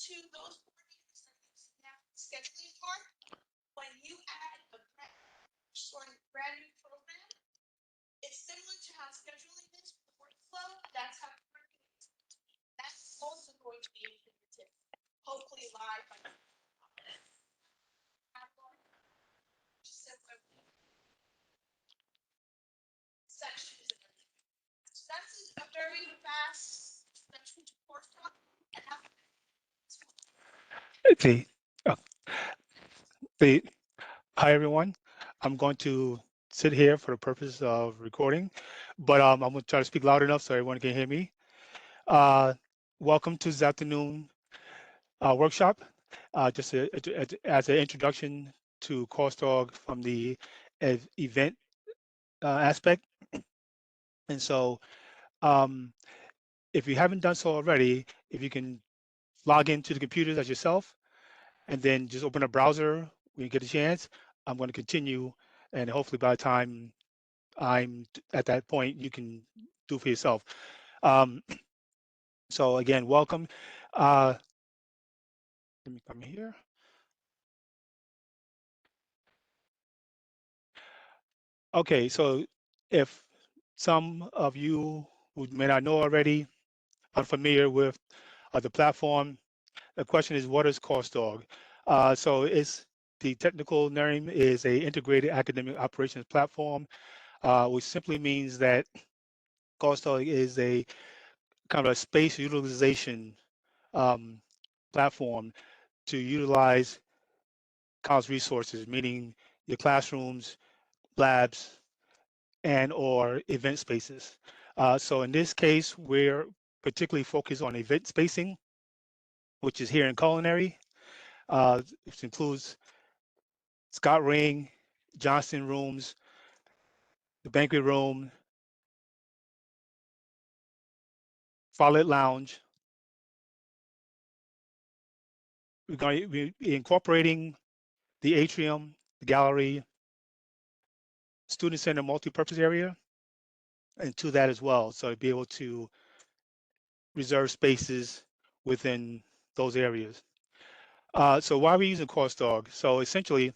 to those board meetings that you have scheduling for, when you add a brand new program, it's similar to how scheduling is with the workflow. That's how working is. That's also going to be implemented, hopefully live by similar sections and everything. So that's a very fast introduction to Coursedog and how. The, uh, the Hi everyone. I'm going to sit here for the purpose of recording, but I'm going to try to speak loud enough so everyone can hear me. Uh, Welcome to this afternoon workshop. Just as an introduction to Coursedog from the event aspect. And so, um, if you haven't done so already, if you can log into the computers as yourself, and then just open a browser when you get a chance. I'm going to continue, and hopefully by the time I'm at that point, you can do for yourself. Um, so again, welcome. Uh, Let me come here. Okay, so if some of you who may not know already are familiar with the platform, the question is, what is Coursedog? So it's the technical name is a integrated academic operations platform, which simply means that Coursedog is a kind of a space utilization um, platform to utilize college resources, meaning your classrooms, labs, and or event spaces. So in this case, we're particularly focused on event spacing, which is here in culinary, which includes Scott Ring, Johnston Rooms, the banquet room, Follett Lounge. We're going to be incorporating the atrium, the gallery, student center multi-purpose area into that as well. So to be able to reserve spaces within those areas. So why are we using Coursedog? So essentially,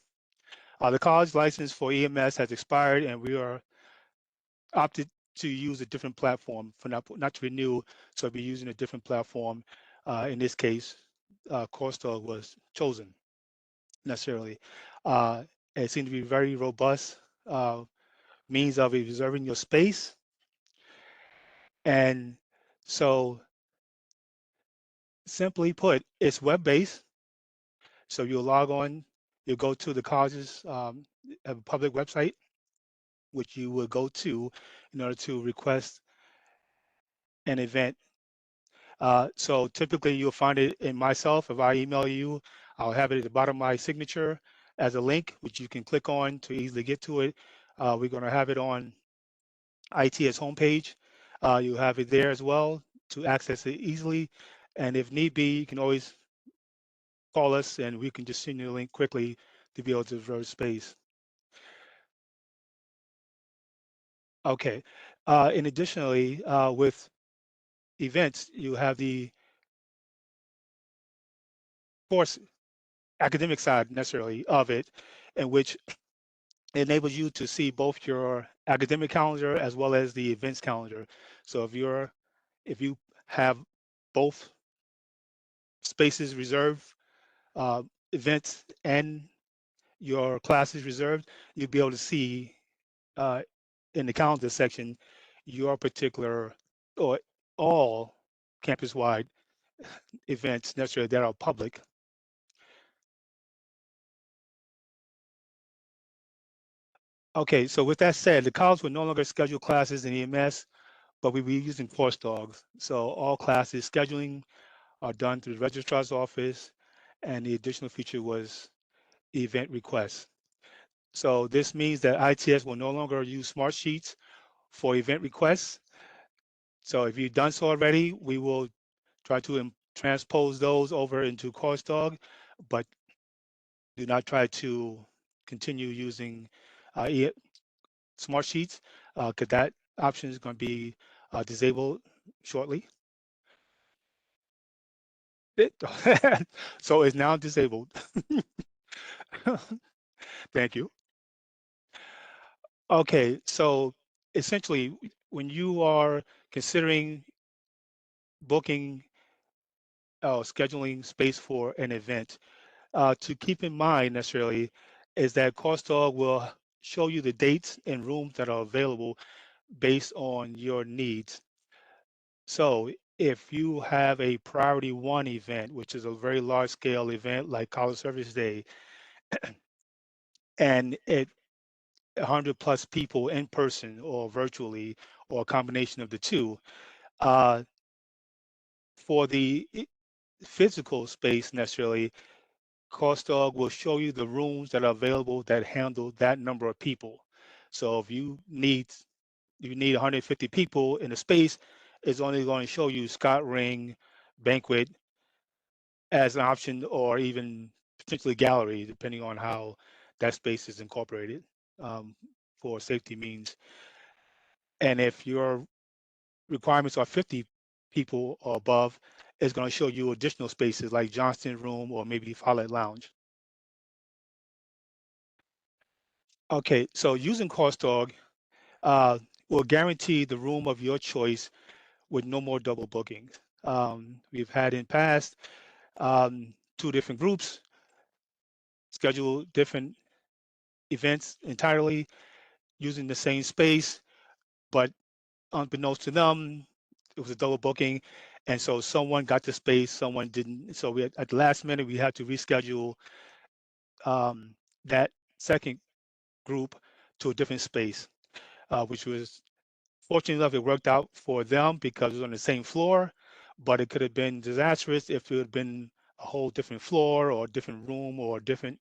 the college license for EMS has expired, and we are opted to use a different platform for not to renew. So we'll be using a different platform. In this case, Coursedog was chosen necessarily. Uh, it seemed to be very robust uh, means of reserving your space. And so simply put, it's web-based. So you'll log on, you'll go to the college's have a public website, which you will go to in order to request an event. So typically you'll find it in myself. If I email you, I'll have it at the bottom of my signature as a link, which you can click on to easily get to it. We're going to have it on ITS homepage. You'll have it there as well to access it easily. And if need be, you can always call us and we can just send you a link quickly to be able to reserve space. Okay. And additionally, with events, you have the course academic side necessarily of it, in which enables you to see both your academic calendar as well as the events calendar. So if you have both spaces reserved, uh, events and your classes reserved, you'll be able to see uh, in the calendar section your particular or all campus-wide events necessarily that are public. Okay, so with that said, the college will no longer schedule classes in EMS, but we'll be using Coursedog. So all classes scheduling are done through the registrar's office, and the additional feature was event requests. So this means that ITS will no longer use smart sheets for event requests. So if you've done so already, we will try to transpose those over into Coursedog, but do not try to continue using smart sheets because that option is going to be disabled shortly. So it's now disabled. Thank you. Okay, so essentially, when you are considering booking scheduling space for an event, to keep in mind necessarily is that CoreStog will show you the dates and rooms that are available based on your needs. So if you have a priority one event, which is a very large scale event like College Service Day, and it 100 plus people in person or virtually, or a combination of the two, uh, for the physical space necessarily, CoreStog will show you the rooms that are available that handle that number of people. So if you need 150 people in a space, it's only going to show you Scott Ring banquet as an option, or even potentially gallery, depending on how that space is incorporated um, for safety means. And if your requirements are 50 people or above, it's going to show you additional spaces like Johnston Room or maybe Follett Lounge. Okay, so using CoreStog will guarantee the room of your choice with no more double bookings. We've had in past two different groups schedule different events entirely using the same space, but unbeknownst to them, it was a double booking. And so someone got the space, someone didn't. So at the last minute, we had to reschedule um, that second group to a different space, which was fortunate enough, it worked out for them because it was on the same floor, but it could have been disastrous if it had been a whole different floor or a different room or a different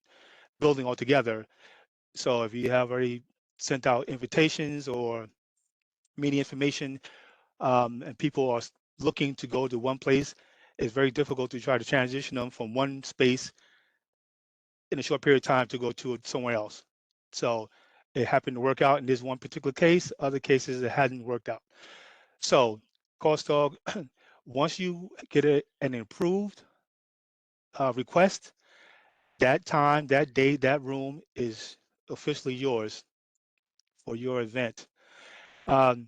building altogether. So if you have already sent out invitations or meeting information, and people are looking to go to one place, it's very difficult to try to transition them from one space in a short period of time to go to somewhere else. So it happened to work out in this one particular case. Other cases it hadn't worked out. So CoreStog, once you get an approved request, that time, that day, that room is officially yours for your event. Um,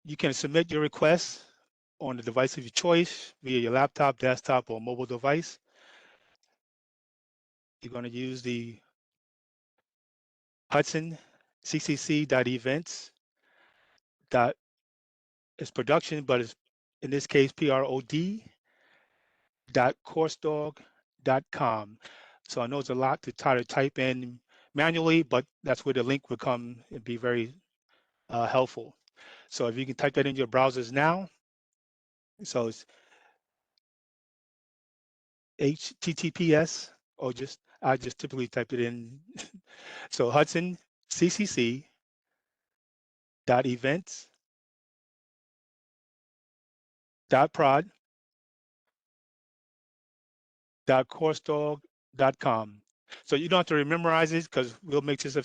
you can submit your request on the device of your choice via your laptop, desktop, or mobile device. You're going to use the Hudson ccc.events. It's production, but it's in this case prod.coursedog.com. So I know it's a lot to try to type in manually, but that's where the link would come and be very helpful. So if you can type that in your browsers now, so it's HTTPS, or I just typically typed it in. So Hudson ccc.events.prod.coursedog.com. So you don't have to memorize it because we'll make this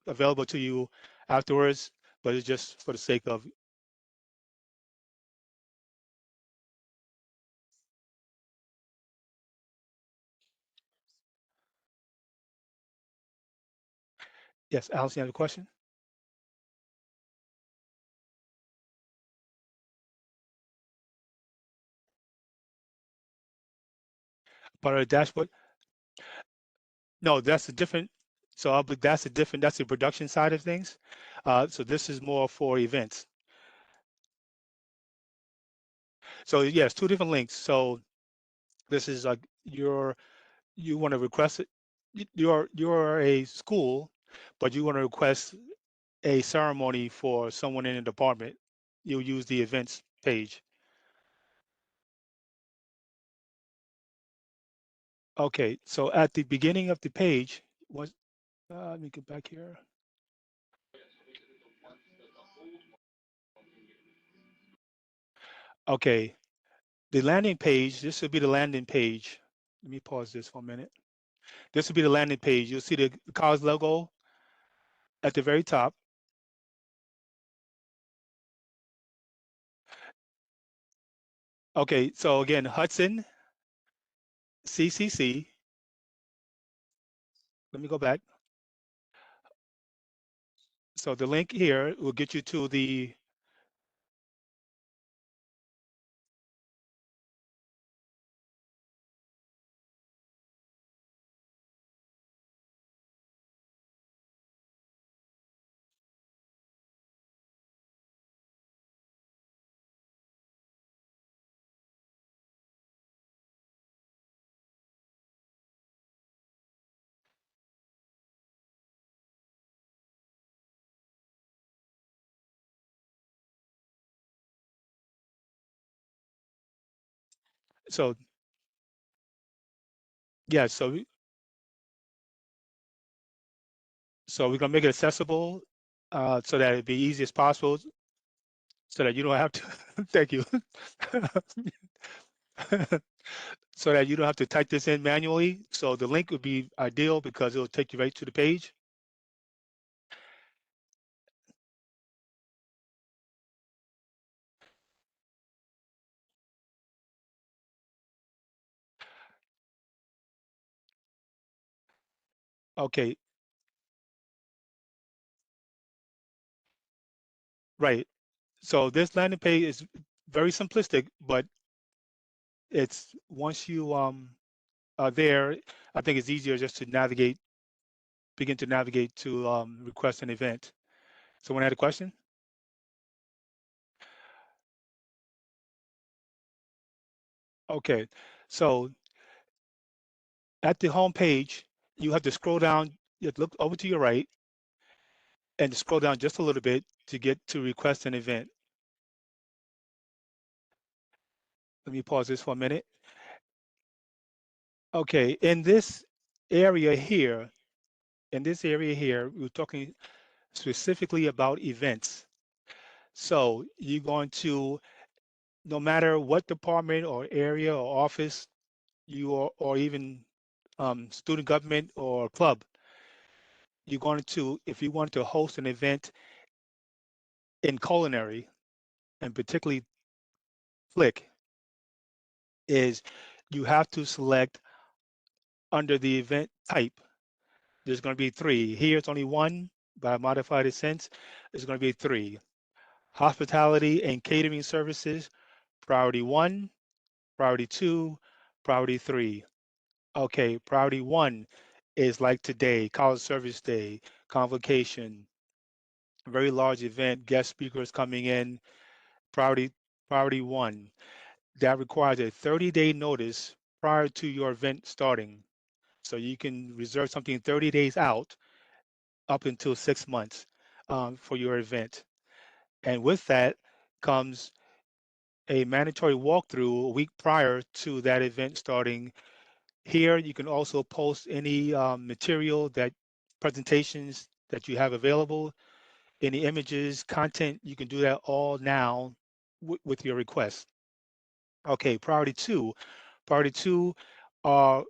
available to you afterwards, but it's just for the sake of. Yes, Alice, you have a question about our dashboard? No, that's a different. So that's a different. That's the production side of things. So this is more for events. So yes, two different links. So this is like you want to request it. You're a school, but you want to request a ceremony for someone in a department. You'll use the events page. Okay, so at the beginning of the page, let me get back here. Okay, the landing page, this would be the landing page. Let me pause this for a minute. This would be the landing page. You'll see the college logo at the very top. Okay, so again, Hudson, CCC. Let me go back. So the link here will get you to the, so yeah, so we're gonna make it accessible so that it be easy as possible, so that you don't have to, thank you. So that you don't have to type this in manually. So the link would be ideal because it'll take you right to the page. Okay, right. So this landing page is very simplistic, but it's once you are there, I think it's easier just to navigate, begin to navigate to request an event. Someone had a question? Okay, so at the home page, you have to scroll down, you have to look over to your right and scroll down just a little bit to get to request an event. Let me pause this for a minute. Okay, in this area here, we're talking specifically about events. So you're going to, no matter what department or area or office you are, or even student government or club, you're going to, if you want to host an event in culinary, and particularly Flick, is you have to select under the event type. There's going to be three. Here it's only one, but I modified it since. It's going to be three. Hospitality and catering services, priority one, priority two, priority three. Okay, priority one is like today, college service day, convocation, very large event, guest speakers coming in, priority priority one. That requires a 30-day notice prior to your event starting. So you can reserve something 30 days out up until 6 months for your event. And with that comes a mandatory walkthrough a week prior to that event starting. Here, you can also post any material that presentations that you have available, any images, content, you can do that all now with your request. Okay, priority two are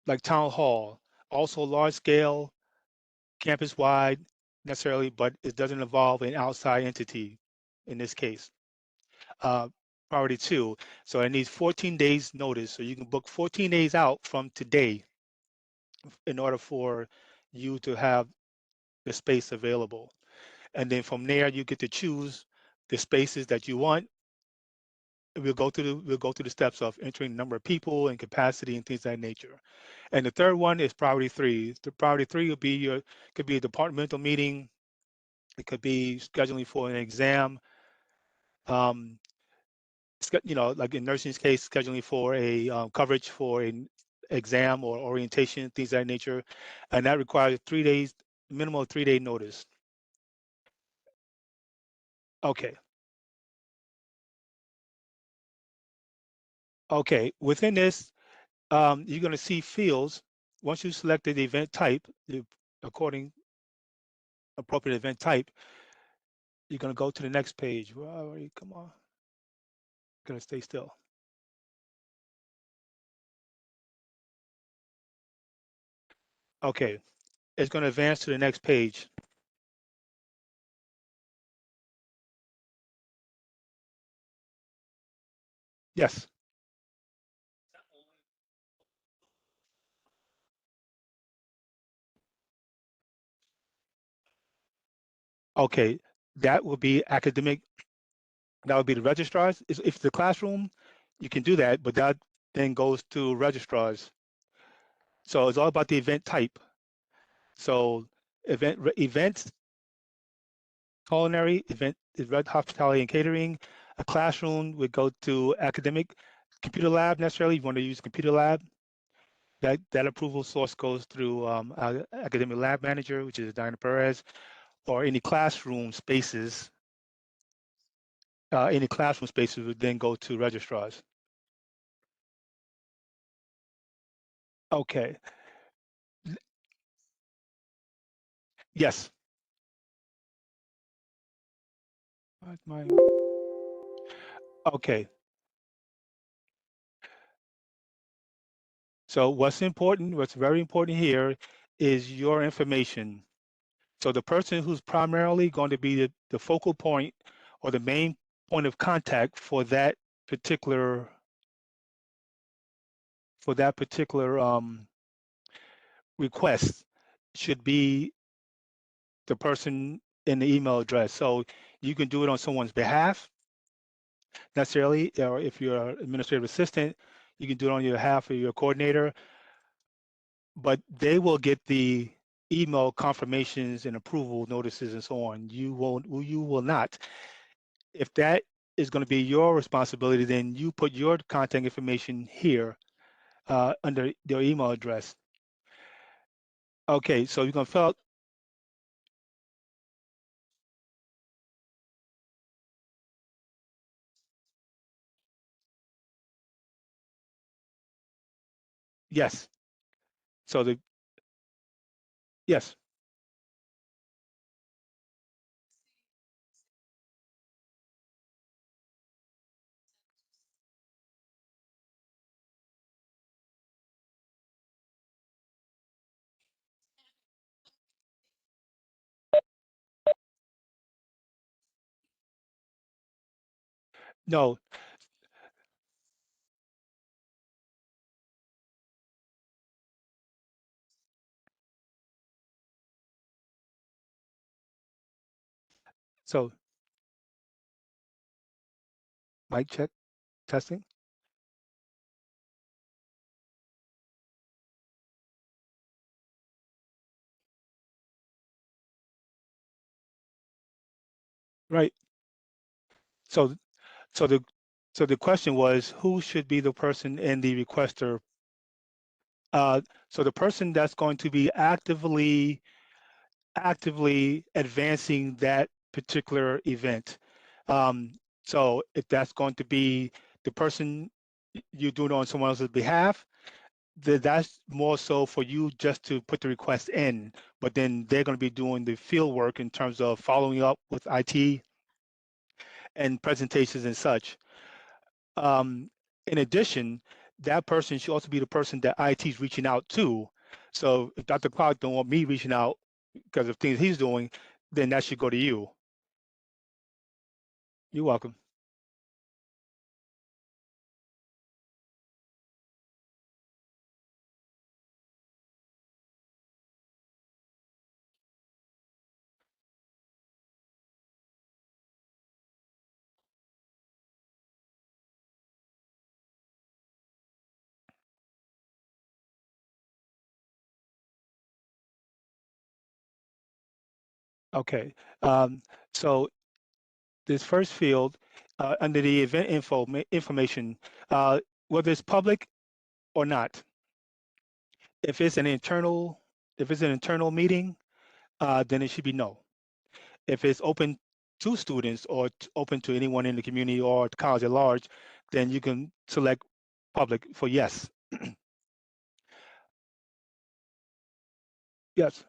like town hall, also large scale, campus wide necessarily, but it doesn't involve an outside entity in this case. Uh, priority two, so it needs 14 days notice. So you can book 14 days out from today in order for you to have the space available. And then from there, you get to choose the spaces that you want. We'll go through the steps of entering number of people and capacity and things of that nature. And the third one is priority three. The priority three will be your could be a departmental meeting. It could be scheduling for an exam. Um, like in nursing's case, scheduling for a coverage for an exam or orientation, things of that nature, and that requires 3 days, minimum 3-day notice. Okay. Okay. Within this, you're going to see fields. Once you selected the event type, the according appropriate event type, you're going to go to the next page. Well, come on. Going to stay still. Okay. It's going to advance to the next page. Yes. Okay. That would be academic. That would be the registrars. If the classroom, you can do that, but that then goes to registrars. So it's all about the event type. So events, culinary, event is red hospitality and catering. A classroom would go to academic, computer lab necessarily. You want to use computer lab. That approval source goes through academic lab manager, which is Diana Perez, or any classroom spaces. Any classroom spaces would then go to registrars. Okay. Yes. Okay. So what's very important here is your information. So the person who's primarily going to be the focal point or the main point of contact particular for that particular request should be the person in the email address. So you can do it on someone's behalf necessarily, or if you're an administrative assistant, you can do it on your behalf of your coordinator, but they will get the email confirmations and approval notices and so on. You will not. If that is going to be your responsibility, then you put your contact information here under their email address. Okay, so you're going to fill out, yes. So yes, no. So mic check, testing. Right. So so the so the question was who should be the person in the requester. Uh, so the person that's going to be actively advancing that particular event. Um, so if that's going to be the person you do it on someone else's behalf, that's more so for you just to put the request in, but then they're going to be doing the field work in terms of following up with IT and presentations and such. Um, in addition, that person should also be the person that IT is reaching out to. So if Dr. Clark don't want me reaching out because of things he's doing, then that should go to you. You're welcome. Okay. Um, so this first field under the event information, uh, whether it's public or not, if it's an internal, if it's an internal meeting, then it should be no. If it's open to students or open to anyone in the community or the college at large, then you can select public for yes. Yes.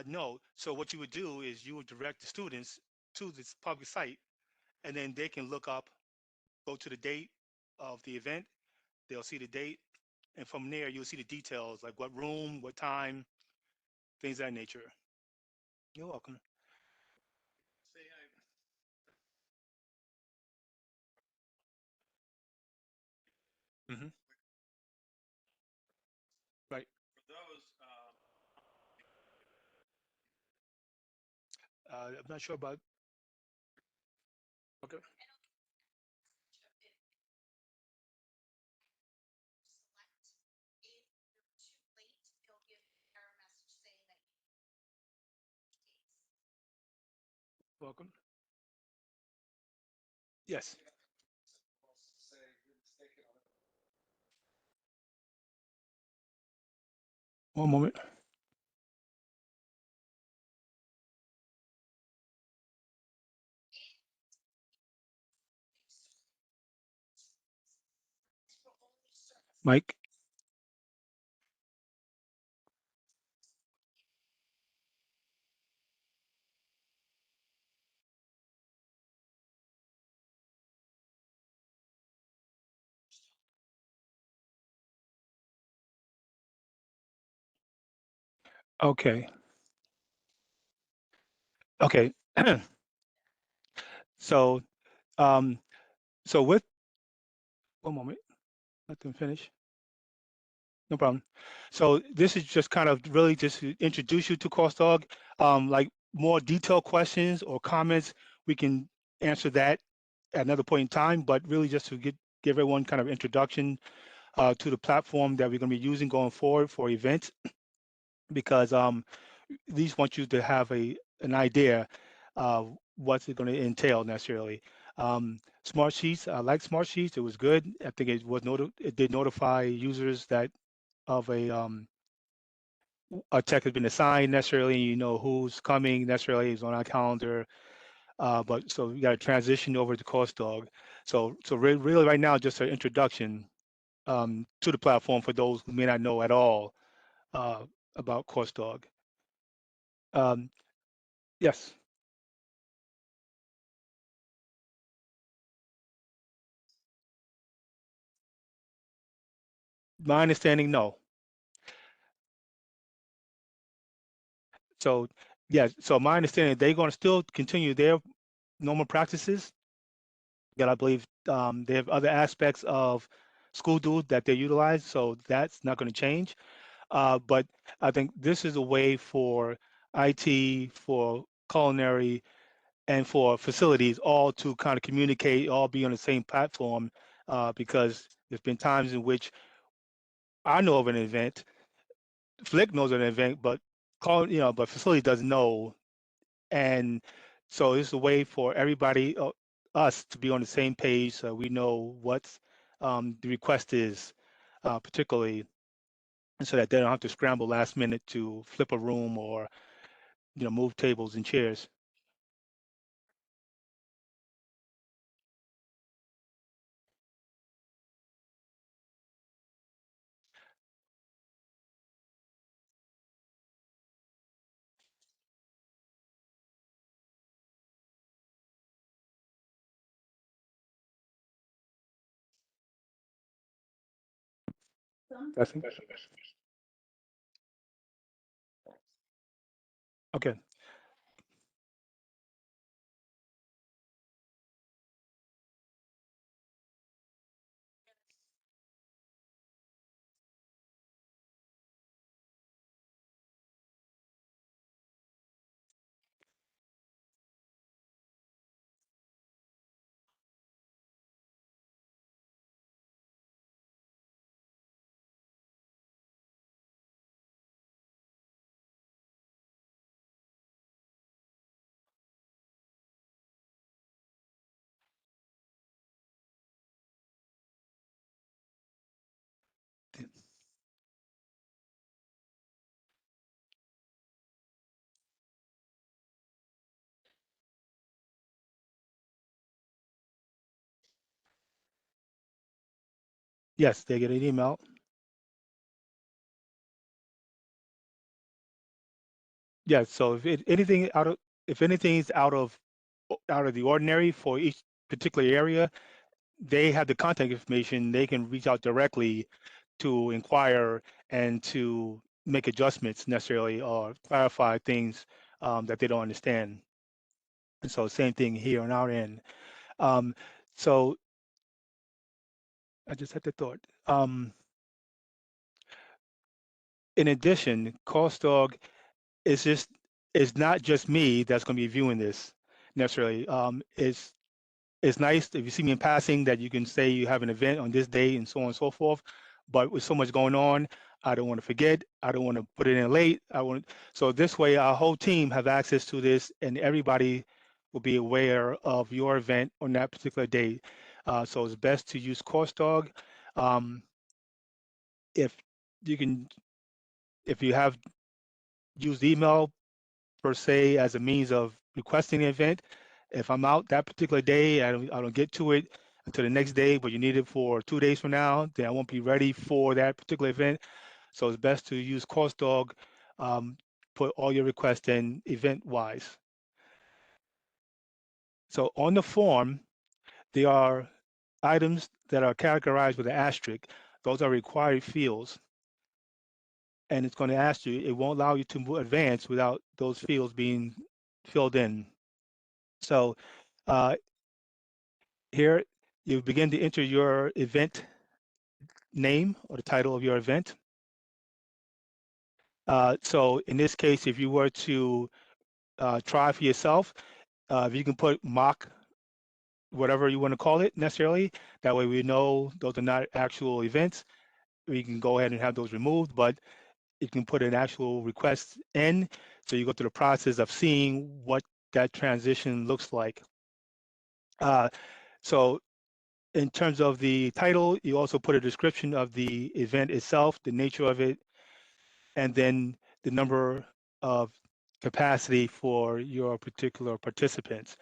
No. So what you would do is you would direct the students to this public site, and then they can look up, go to the date of the event, they'll see the date, and from there you'll see the details like what room, what time, things of that nature. You're welcome. Hmm. Right. I'm not sure about. Okay. Select. If you're too late, it'll give an error message saying that you dates. Welcome. Yes. One moment. Mike. Okay. Okay. So, um, so with one moment, let them finish. No problem. So this is just kind of really just to introduce you to Coursedog. Like more detailed questions or comments, we can answer that at another point in time. But really, just to give everyone kind of introduction to the platform that we're going to be using going forward for events, because at least want you to have an idea of what's it going to entail necessarily. Smart Sheets, I like Smart Sheets. It was good. I think it did notify users that of a check has been assigned necessarily. You know who's coming necessarily is on our calendar. But so we got to transition over to Coursedog. So really right now just an introduction to the platform for those who may not know at all uh, about Coursedog. Um, yes, my understanding, no. So yes, so my understanding they're going to still continue their normal practices. That I believe they have other aspects of school do that they utilize, so that's not going to change. But I think this is a way for IT, for culinary, and for facilities all to kind of communicate, all be on the same platform, because there's been times in which I know of an event, Flick knows of an event, but but facility doesn't know, and so it's a way for everybody, us, to be on the same page, so we know what the request is, particularly, so that they don't have to scramble last minute to flip a room or move tables and chairs. That's okay. Yes, they get an email. Yes, so if anything is out of the ordinary for each particular area, they have the contact information. They can reach out directly to inquire and to make adjustments necessarily or clarify things that they don't understand. And so same thing here on our end. Um, so I just had the thought. In addition, Coursedog is just it's not just me that's going to be viewing this necessarily. It's nice if you see me in passing that you can say you have an event on this day and so on and so forth. But with so much going on, I don't want to forget. I don't want to put it in late. So this way our whole team have access to this and everybody will be aware of your event on that particular day. So it's best to use Coursedog. Um, if you can, if you have used email per se as a means of requesting an event. If I'm out that particular day, I don't get to it until the next day, but you need it for 2 days from now, then I won't be ready for that particular event. So it's best to use Coursedog, um, put all your requests in event-wise. So on the form, there are items that are categorized with an asterisk. Those are required fields. And it's going to ask you, it won't allow you to advance without those fields being filled in. So uh, here you begin to enter your event name or the title of your event. So in this case, if you were to try for yourself, if you can put mock, whatever you want to call it necessarily, that way we know those are not actual events. We can go ahead and have those removed, but you can put an actual request in. So you go through the process of seeing what that transition looks like. Uh, so in terms of the title, you also put a description of the event itself, the nature of it, and then the number of capacity for your particular participants.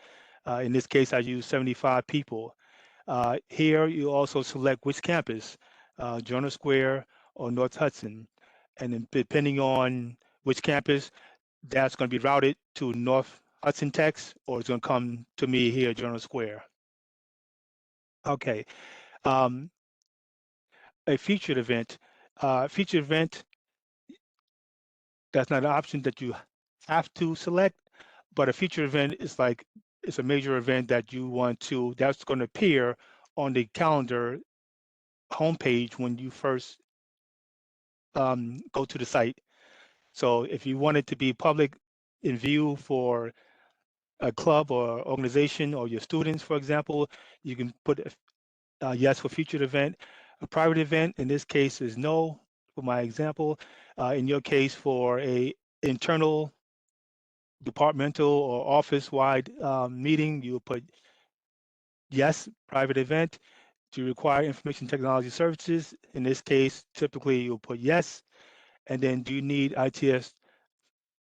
In this case, I use 75 people. Here, you also select which campus, Journal Square or North Hudson. And then depending on which campus, that's going to be routed to North Hudson Text, or it's going to come to me here at Journal Square. Okay. Um, a featured event. Featured event, that's not an option that you have to select, but a featured event is like it's a major event that you want to that's going to appear on the calendar homepage when you first go to the site. So if you want it to be public in view for a club or organization or your students, for example, you can put yes for featured event. A private event in this case is no for my example. In your case, for a internal departmental or office-wide meeting, you will put yes, private event. Do you require information technology services? In this case, typically you'll put yes. And then do you need ITS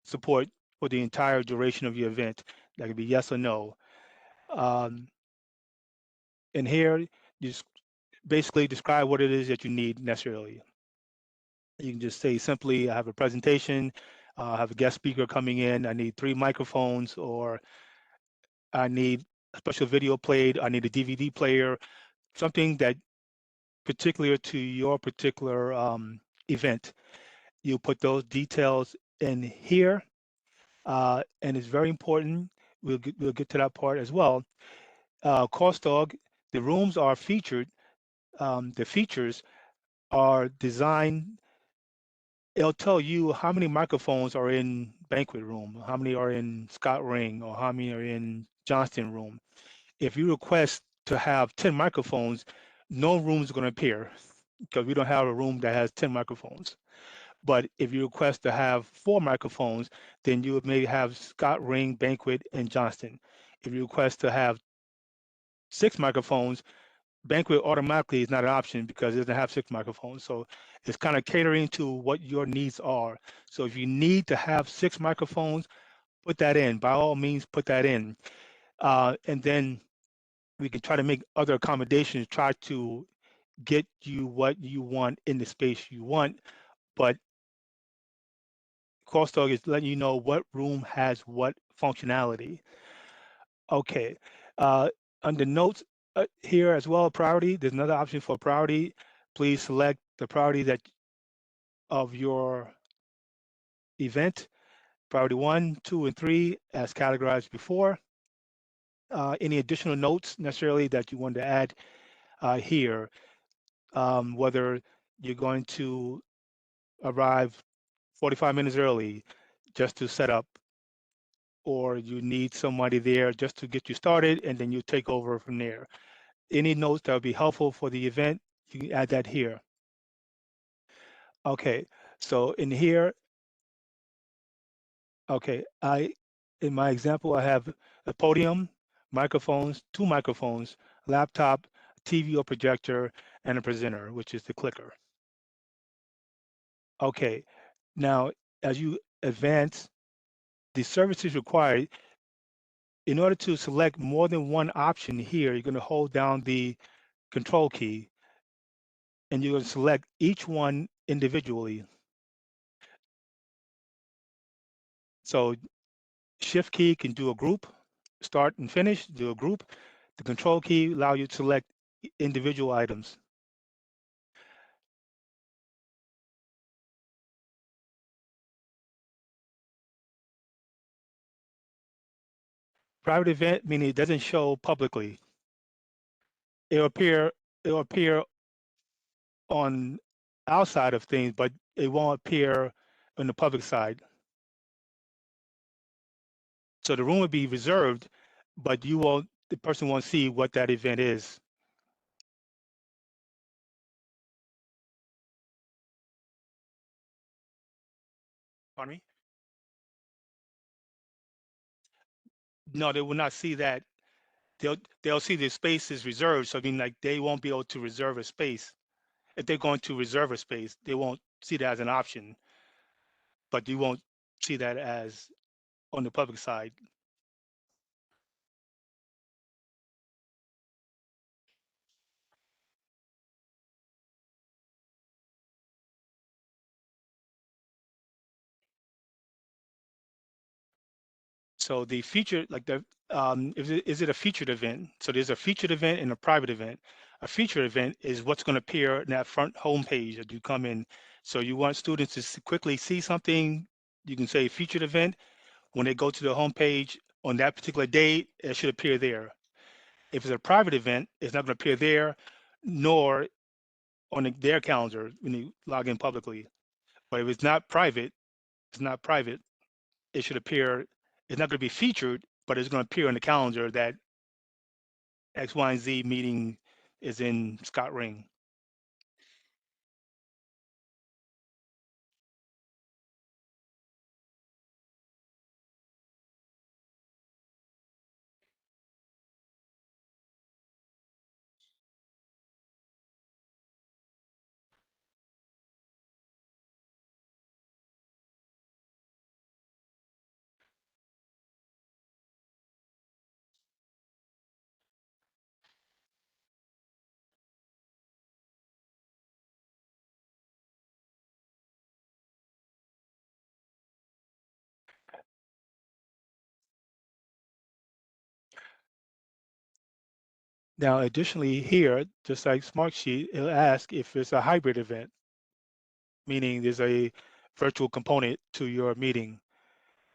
support for the entire duration of your event? That could be yes or no. Um, and here, you just basically describe what it is that you need necessarily. You can just say simply, I have a presentation, I have a guest speaker coming in, I need 3 microphones, or I need a special video played, I need a DVD player, something that particular to your particular event. You put those details in here, and it's very important. We'll get to that part as well. Coursedog, the rooms are featured. The features are designed. It'll tell you how many microphones are in banquet room, how many are in Scott Ring, or how many are in Johnston room. If you request to have 10 microphones, no room is going to appear because we don't have a room that has 10 microphones. But if you request to have 4 microphones, then you would maybe have Scott Ring, Banquet, and Johnston. If you request to have 6 microphones, Banquet automatically is not an option because it doesn't have 6 microphones. So it's kind of catering to what your needs are. So if you need to have 6 microphones, put that in. By all means, put that in. And then we can try to make other accommodations, try to get you what you want in the space you want. But Coursedog is letting you know what room has what functionality. Okay. Uh, under notes, here as well, priority. There's another option for priority. Please select the priority that of your event, priority 1, 2, and 3, as categorized before. Any additional notes necessarily that you want to add here, whether you're going to arrive 45 minutes early just to set up, or you need somebody there just to get you started, and then you take over from there. Any notes that would be helpful for the event, you can add that here. Okay, so in here, okay, in my example, I have a podium, microphones, 2 microphones, laptop, TV or projector, and a presenter, which is the clicker. Okay, now as you advance, the services required, in order to select more than one option here, you're going to hold down the control key and you're going to select each one individually. So shift key can do a group, start and finish, do a group. The control key allow you to select individual items. Private event meaning it doesn't show publicly. It'll appear on outside of things, but it won't appear on the public side. So the room will be reserved, but the person won't see what that event is. Pardon me? No, they will not see that. They'll see the space is reserved. So I mean, like they won't be able to reserve a space. If they're going to reserve a space, they won't see that as an option, but you won't see that as on the public side. So the feature, like is it a featured event? So there's a featured event and a private event. A featured event is what's going to appear in that front home page that you come in. So you want students to quickly see something, you can say featured event. When they go to the home page on that particular day, it should appear there. If it's a private event, it's not going to appear there, nor on their calendar when you log in publicly. But if it's not private, it's not private. It should appear. It's not going to be featured, but it's going to appear on the calendar that X, Y, and Z meeting is in Scott Ring. Now, additionally here, just like Smartsheet, it'll ask if it's a hybrid event, meaning there's a virtual component to your meeting.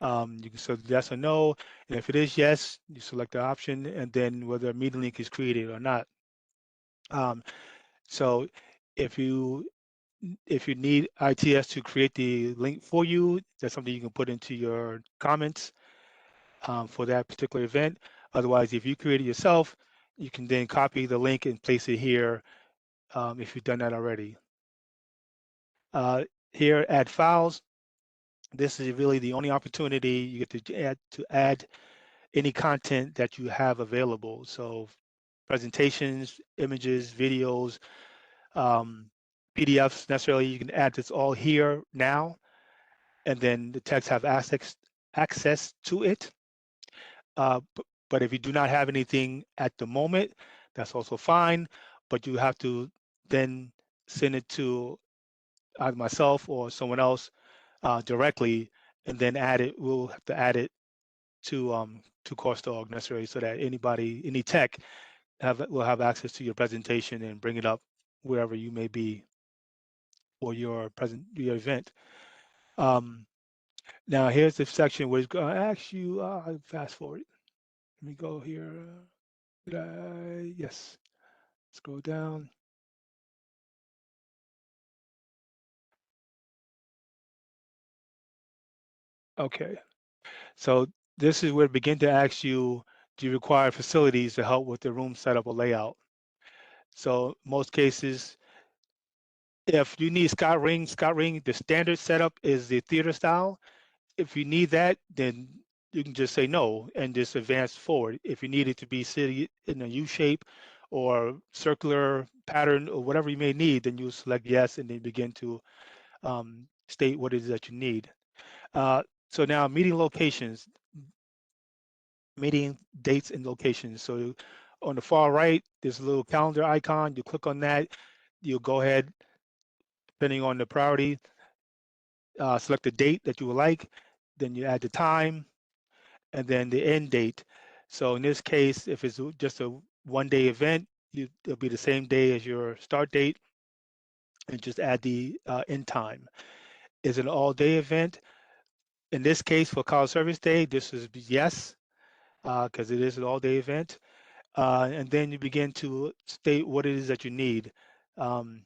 You can select yes or no, and if it is yes, you select the option, and then whether a meeting link is created or not. Um, so if you need ITS to create the link for you, that's something you can put into your comments for that particular event. Otherwise, if you create it yourself, you can then copy the link and place it here if you've done that already. Here, add files. This is really the only opportunity you get to add any content that you have available. So presentations, images, videos, PDFs necessarily, you can add this all here now, and then the text have access to it. But if you do not have anything at the moment, that's also fine, but you have to then send it to either myself or someone else directly, and then we'll have to add it to Coursedog necessarily so that any tech will have access to your presentation and bring it up wherever you may be for your event. Um, Now here's the section where it's going to ask you, fast forward. Let me go here. Yes, scroll down. Okay, so this is where it begin to ask you, do you require facilities to help with the room setup or layout? So most cases, if you need Scott Ring, the standard setup is the theater style. If you need that, then you can just say no and just advance forward. If you need it to be sitting in a U shape or circular pattern or whatever you may need, then you select yes and then begin to state what it is that you need. Uh, so now meeting locations, meeting dates and locations. So on the far right, there's a little calendar icon. You click on that. You'll go ahead, depending on the priority, select the date that you would like. Then you add the time and then the end date. So in this case, if it's just a 1-day event, it'll be the same day as your start date and just add the end time. Is it an all-day event? In this case, for college service day, this is yes, because it is an all-day event. And then you begin to state what it is that you need. Um,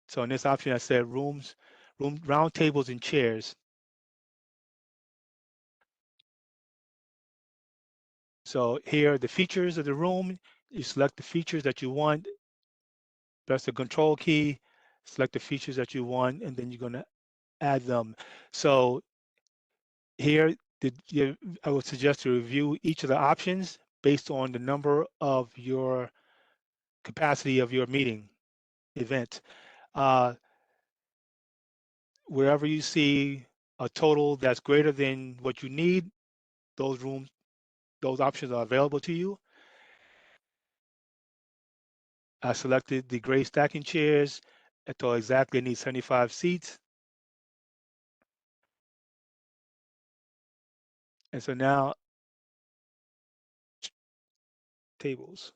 so in this option, I said round tables and chairs. So here are the features of the room. You select the features that you want. Press the control key, select the features that you want, and then you're going to add them. So here, I would suggest to review each of the options based on the number of your capacity of your meeting event. Uh, Wherever you see a total that's greater than what you need, those options are available to you. I selected the gray stacking chairs. I thought exactly I need 75 seats. And so now tables.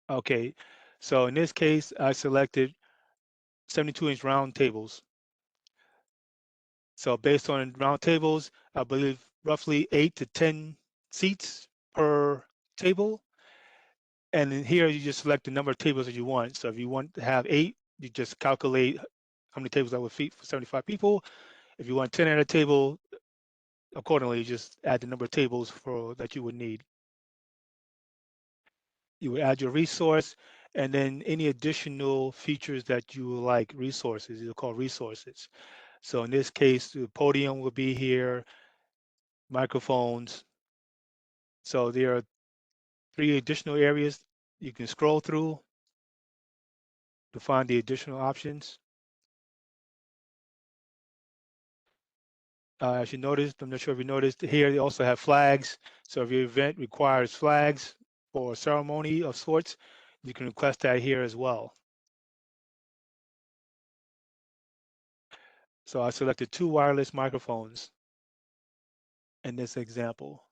Okay, so in this case, I selected 72-inch round tables. So based on round tables, I believe roughly 8 to 10 seats per table. And then here you just select the number of tables that you want. So if you want to have 8, you just calculate how many tables that would fit for 75 people. If you want 10 at a table, accordingly, you just add the number of tables that you would need. You would add your resource and then any additional features that you would like, resources, these are called resources. So in this case, the podium will be here, microphones. So there are 3 additional areas you can scroll through to find the additional options. As you noticed, I'm not sure if you noticed here, they also have flags. So if your event requires flags for a ceremony of sorts, you can request that here as well. So I selected 2 wireless microphones in this example.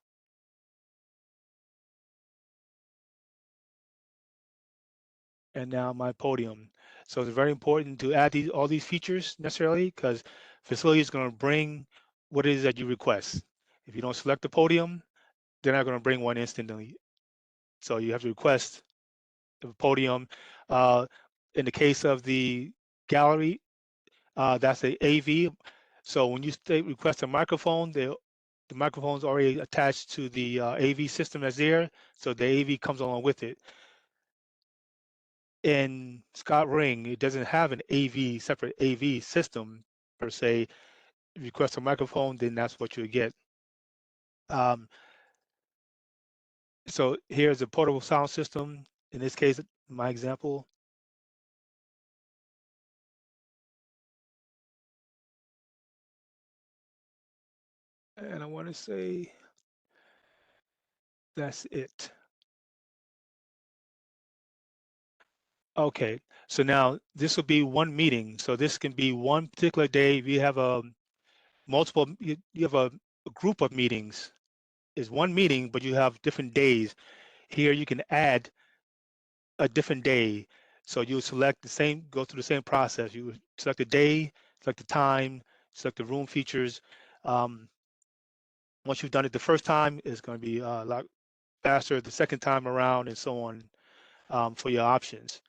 And now my podium. So it's very important to add all these features necessarily because facility is going to bring what it is that you request. If you don't select the podium, they're not going to bring one instantly. So you have to request the podium. Uh, in the case of the gallery, that's a AV. So when you request a microphone, the microphone's already attached to the AV system that's there. So the AV comes along with it. In Scott Ring, it doesn't have an separate AV system per se. If you request a microphone, then that's what you get. Um, so here's a portable sound system. In this case, my example. And I want to say that's it. Okay, so now this will be one meeting. So this can be one particular day. We have a you have a group of meetings. It's one meeting, but you have different days. Here you can add a different day. So you select the same, go through the same process. You select the day, select the time, select the room features. Um, Once you've done it the first time, it's going to be a lot faster the second time around, and so on, for your options.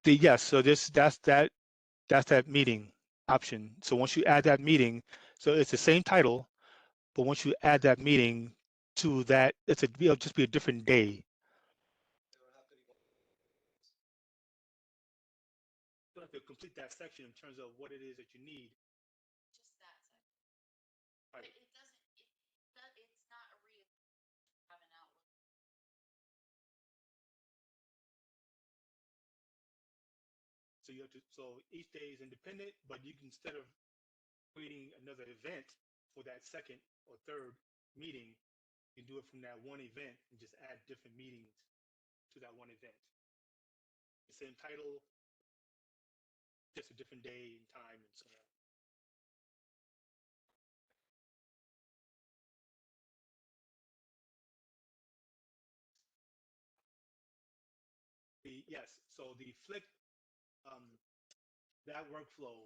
Yes, so that's that meeting option. So once you add that meeting, so it's the same title, but once you add that meeting to that, it'll just be a different day. You have to complete that section in terms of what it is that you need. Just that section. Right. It doesn't, it's not a real have an outlook. So you have to, so each day is independent, but you can, instead of creating another event for that second or third meeting, you can do it from that one event and just add different meetings to that one event. The same title, just a different day and time and so on. Yes, so the Flick, um, that workflow,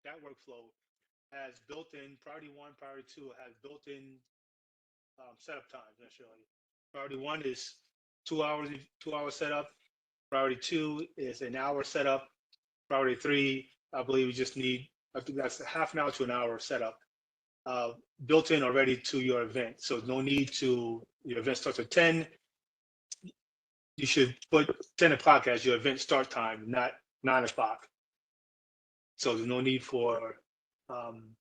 that workflow has built-in priority one, priority two has built-in setup times necessarily. Priority one is 2 hours, 2 hour setup. Priority two is an hour setup. Priority three, I believe we just need, I think that's a half an hour to an hour setup, built in already to your event. So no need to, your event starts at 10. You should put 10 o'clock as your event start time, not 9 o'clock. So there's no need for um,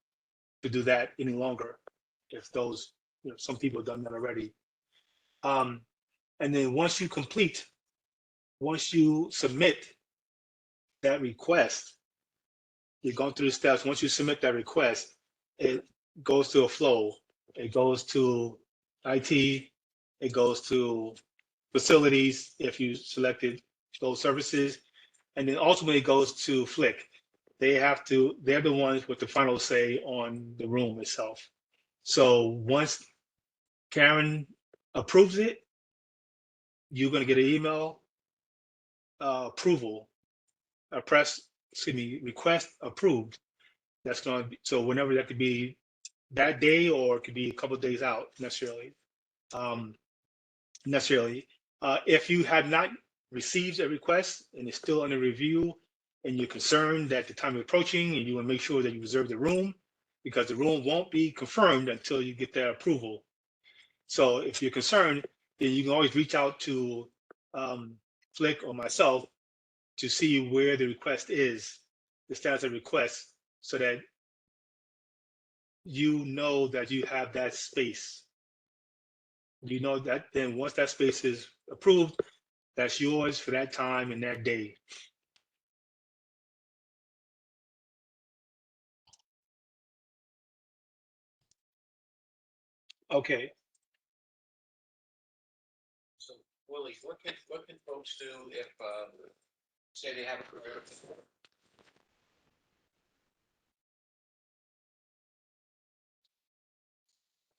to do that any longer if those, some people have done that already. Um, and then once you submit that request, you're going through the steps. Once you submit that request, it goes to a flow. It goes to IT. It goes to facilities if you selected those services, and then ultimately goes to Flick. They're the ones with the final say on the room itself. So once Karen approves it, you're going to get an email approval, a press, excuse me, request approved. That's going to be, so whenever that could be that day or it could be a couple of days out necessarily. Um, necessarily. If you have not received a request and it's still under review and you're concerned that the time is approaching and you want to make sure that you reserve the room, because the room won't be confirmed until you get that approval. So if you're concerned, then you can always reach out to Flick or myself to see where the request is, the status of request, so that you know that you have that space. You know that then once that space is approved, that's yours for that time and that day. Okay. So Willie, what can folks do if, say they have a career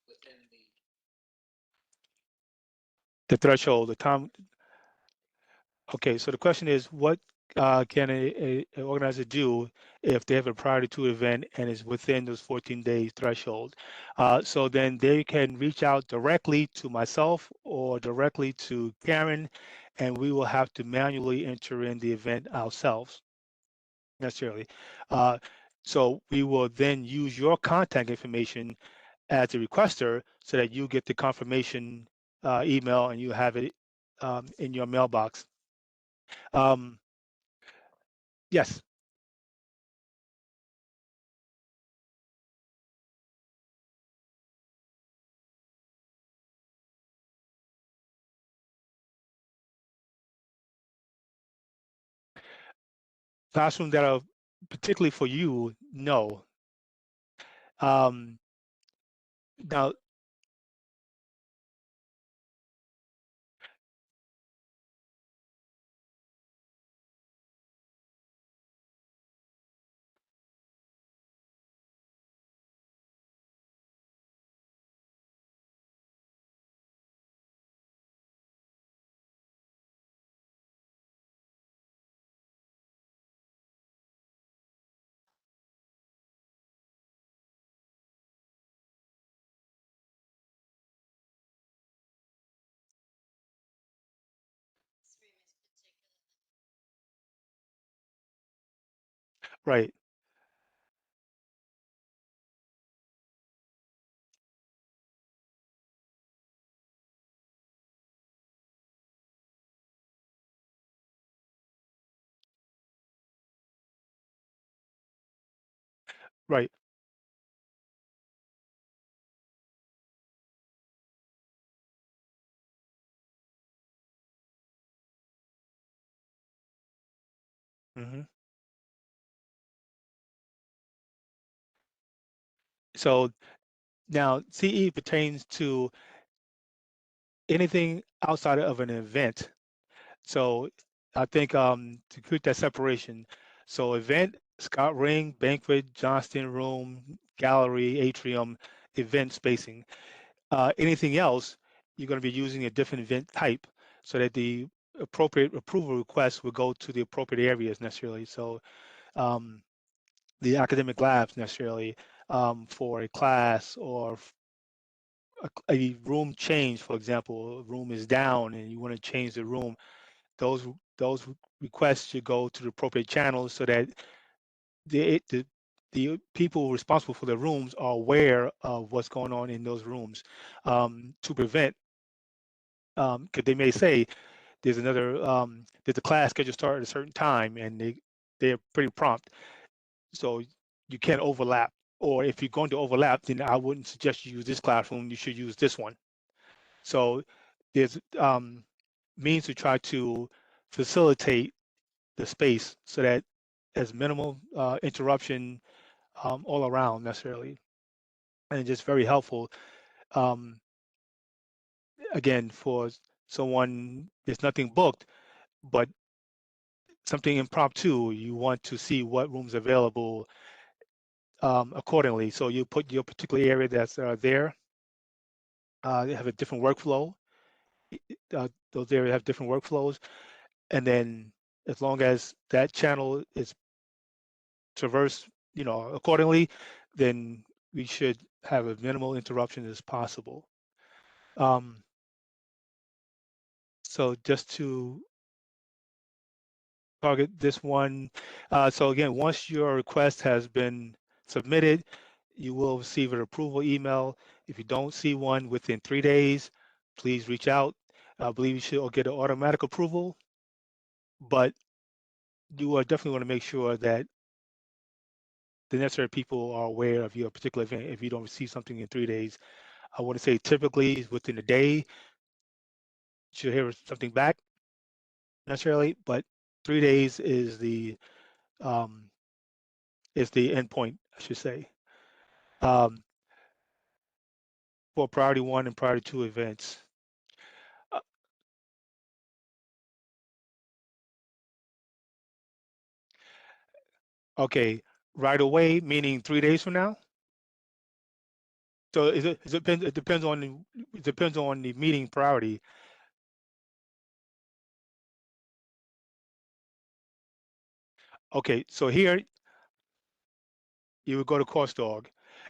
within the, The threshold, the time. Okay, so the question is, what can an organizer do if they have a priority to event and is within those 14-day threshold? So then they can reach out directly to myself or directly to Karen, and we will have to manually enter in the event ourselves necessarily. Uh, so we will then use your contact information as a requester so that you get the confirmation email and you have it in your mailbox. Um, yes, classroom that are particularly for you, no. Um, Now, Right. Right. Hmm. So now CE pertains to anything outside of an event. So I think to create that separation. So event, Scott Ring, banquet, Johnston room, gallery, atrium, event spacing. Anything else, you're going to be using a different event type so that the appropriate approval requests will go to the appropriate areas necessarily. So um, the academic labs necessarily for a class or a room change, for example, a room is down and you want to change the room, those those requests should go to the appropriate channels so that the people responsible for the rooms are aware of what's going on in those rooms to prevent because they may say there's a class scheduled to start at a certain time and they're pretty prompt, so you can't overlap, or if you're going to overlap, then I wouldn't suggest you use this classroom, you should use this one. So there's means to try to facilitate the space so that there's minimal interruption all around necessarily, and just very helpful. Um, again, for someone, there's nothing booked, but something impromptu, you want to see what rooms available accordingly. So you put your particular area that's there. They have a different workflow. Those areas have different workflows, and then as long as that channel is traversed, accordingly, then we should have as minimal interruption as possible. Um, so just to target this one, so again, once your request has been submitted, you will receive an approval email. If you don't see one within 3 days, please reach out. I believe you should get an automatic approval, but you are definitely want to make sure that the necessary people are aware of your particular event. If you don't receive something in 3 days, I want to say typically within a day, you should hear something back necessarily, but 3 days um, is the endpoint, I should say, um, for priority one and priority two events. Uh, okay, right away, meaning 3 days from now. So it depends on the meeting priority. Okay, so here you would go to Coursedog,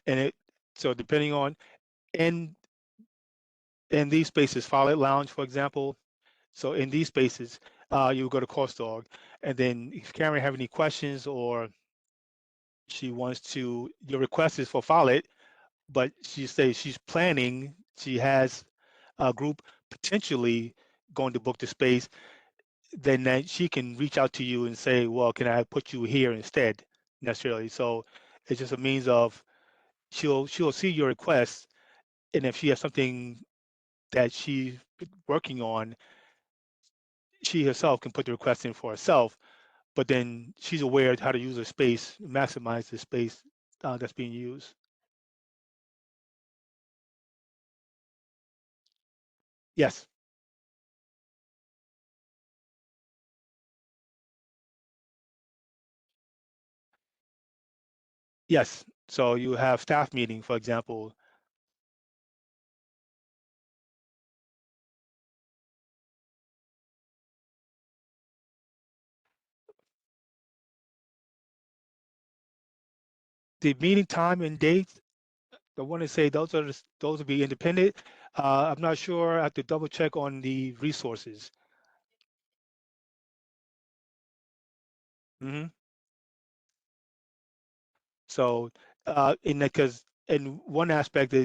and so depending on in in these spaces, Follett Lounge, for example. So in these spaces, you would go to Coursedog, and then if Karen have any questions or she wants to, your request is for Follett, but she says she's planning, she has a group potentially going to book the space, then that she can reach out to you and say, well, can I put you here instead necessarily? So it's just a means of she'll see your request, and if she has something that she's working on, she herself can put the request in for herself, but then she's aware of how to use the space, maximize the space that's being used. Yes, yes. So you have staff meeting, for example. The meeting time and dates, I want to say those will be independent. I'm not sure. I have to double check on the resources. Hmm. So, because in one aspect,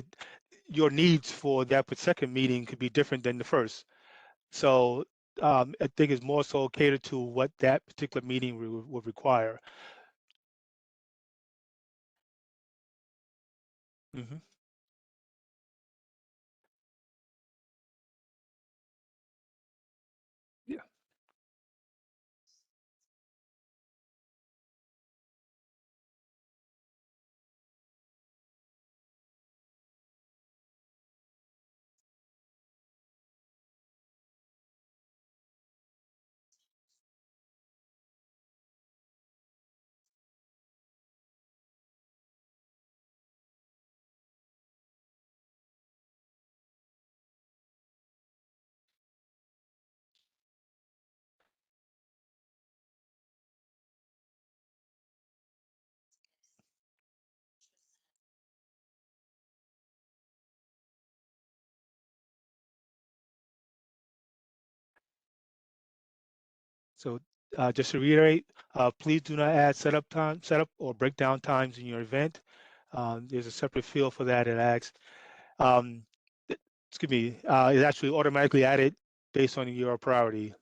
your needs for that second meeting could be different than the first. So, I think it's more so catered to what that particular meeting will require. Hmm. Yeah. So, just to reiterate, please do not add setup or breakdown times in your event. There's a separate field for that. It asks, um, excuse me, it's actually automatically added based on your priority.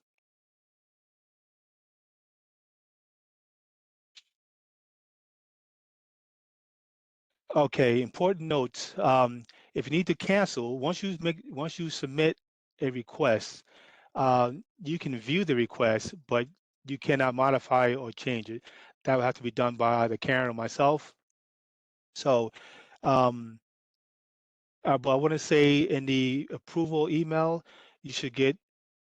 Okay, important notes. If you need to cancel, once you submit a request, you can view the request, but you cannot modify or change it. That will have to be done by either Karen or myself. So, um, but I want to say in the approval email, you should get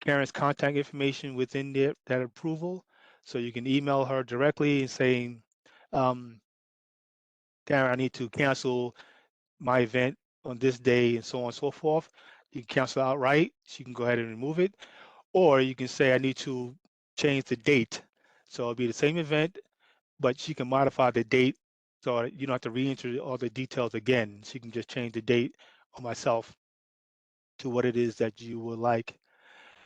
Karen's contact information within that approval. So you can email her directly and saying, um, Karen, I need to cancel my event on this day and so on and so forth. You can cancel outright. She can go ahead and remove it. Or you can say, I need to change the date. So it'll be the same event, but she can modify the date so you don't have to re-enter all the details again. She can just change the date on myself to what it is that you would like.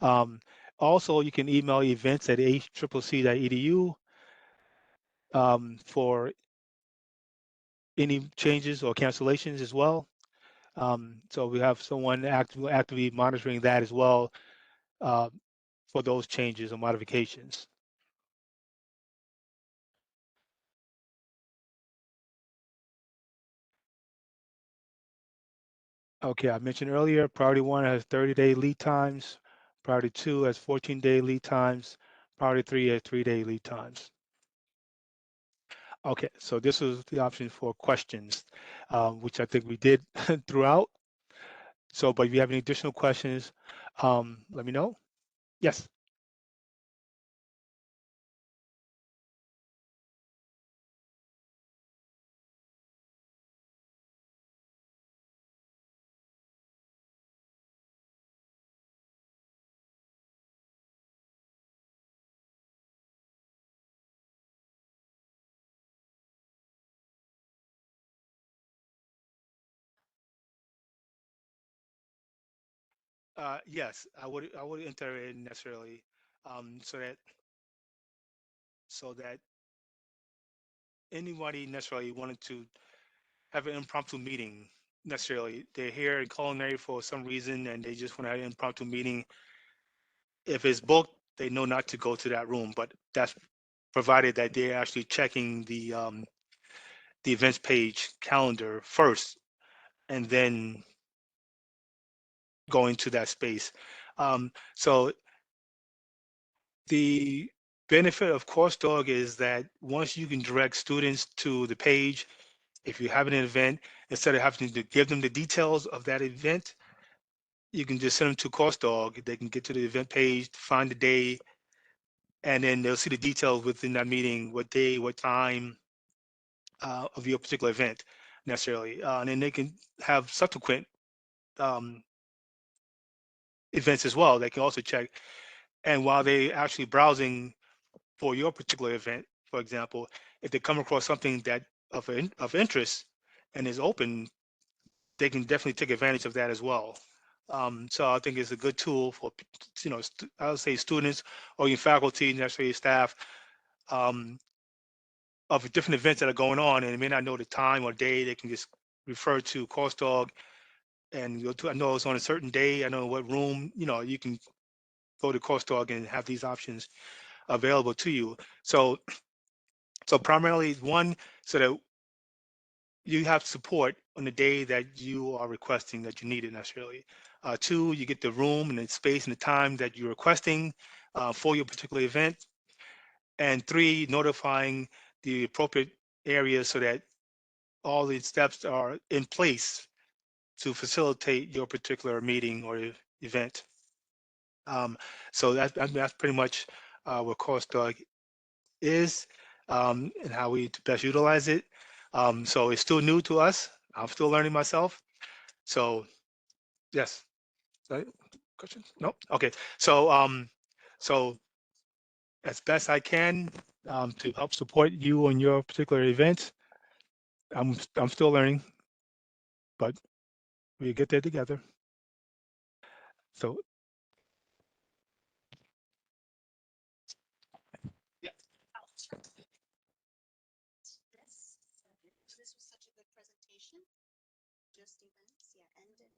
Um, Also, you can email events at hccc.edu for any changes or cancellations as well. So we have someone actively monitoring that as well uh, for those changes or modifications. Okay, I mentioned earlier, priority one has 30-day lead times, priority two has 14-day lead times, priority three has 3-day lead times. Okay, so this was the option for questions, which I think we did throughout. So, but if you have any additional questions, let me know. Yes. Yes, I would enter it necessarily, so that anybody necessarily wanted to have an impromptu meeting necessarily. They're here in culinary for some reason and they just want to have an impromptu meeting. If it's booked, they know not to go to that room, but that's provided that they're actually checking the events page calendar first and then going to that space. So the benefit of Coursedog is that once you can direct students to the page, if you have an event, instead of having to give them the details of that event, you can just send them to Coursedog. They can get to the event page, find the day, and then they'll see the details within that meeting, what day, what time of your particular event necessarily. And then they can have subsequent um, events as well. They can also check. And while they actually browsing for your particular event, for example, if they come across something that of interest and is open, they can definitely take advantage of that as well. So I think it's a good tool for, I would say students or your faculty, necessarily staff, um, of different events that are going on, and they may not know the time or day. They can just refer to Coursedog and go to. I know it's on a certain day. I know what room. You can go to Coursedog and have these options available to you. So primarily one, so that you have support on the day that you are requesting that you need it necessarily. Two, you get the room and the space and the time that you're requesting for your particular event. And three, notifying the appropriate areas so that all the steps are in place to facilitate your particular meeting or event. Um, so that's pretty much what Coursedog is, and how we best utilize it. So it's still new to us. I'm still learning myself. So yes. Right? Questions? No. Okay. So as best I can, to help support you on your particular event. I'm still learning, but we get there together. So yeah. This was such a good presentation. Just events, yeah, ended.